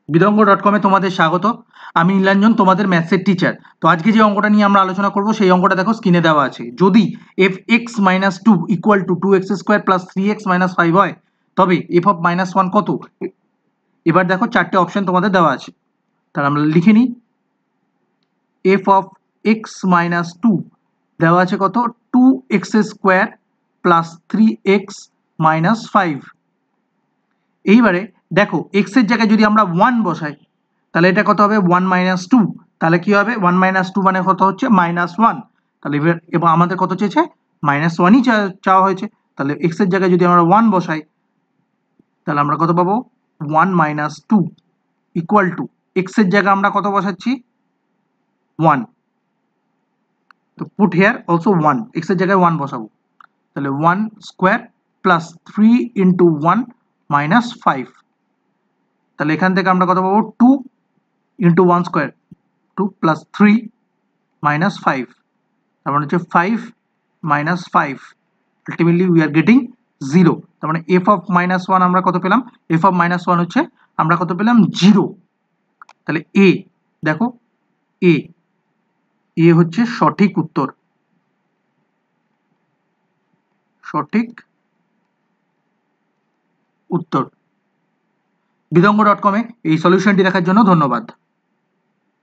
বিদঙ্গ.com-এ তোমাদের স্বাগত। আমি নীলাঞ্জন, তোমাদের ম্যাথসের টিচার। তো আজকে যে অঙ্কটা নিয়ে আমরা আলোচনা করব সেই অঙ্কটা দেখো স্ক্রিনে দেওয়া আছে। যদি fx - 2 equal to 2x² plus 3x - 5 হয়, তবে f অফ -1 কত? এবার দেখো চারটে অপশন তোমাদের দেওয়া আছে, তাহলে আমরা লিখে নিই। f অফ x - 2 দেওয়া আছে কত? 2x² plus 3x - 5। এইবারে দেখো x এর জায়গায় যদি আমরা 1 বসাই, তাহলে এটা কত হবে? 1 - 2। তাহলে কি হবে? 1 - 2 মানে কত হচ্ছে? -1। তাহলে এবার এবং আমাদের কত চেয়েছে? -1ই চাওয়া হয়েছে। তাহলে x এর জায়গায় যদি আমরা 1 বসাই, তাহলে আমরা কত পাবো? 1 - 2 ইকুয়াল টু x এর জায়গায় আমরা কত বসাচ্ছি? 1। তো পুট হিয়ার অলসো 1, x এর জায়গায় 1 বসাবো। তাহলে 1 স্কোয়ার প্লাস 3 ইন্টু 1 মাইনাস 5। তাহলে এখান থেকে আমরা কত পাবো? 2 ইন্টু 1 স্কোয়ার, 2 প্লাস 3 মাইনাস 5। তার মানে হচ্ছে 5 minus 5। Ultimately we are getting 0। তার মানে f অফ -1 আমরা কত পেলাম? f অফ -1 হচ্ছে আমরা কত পেলাম? 0। তাহলে এ দেখো, এ হচ্ছে সঠিক উত্তর। সঠিক উত্তর। বিদঙ্গ.com-এ এই সলিউশনটি দেখার জন্য ধন্যবাদ।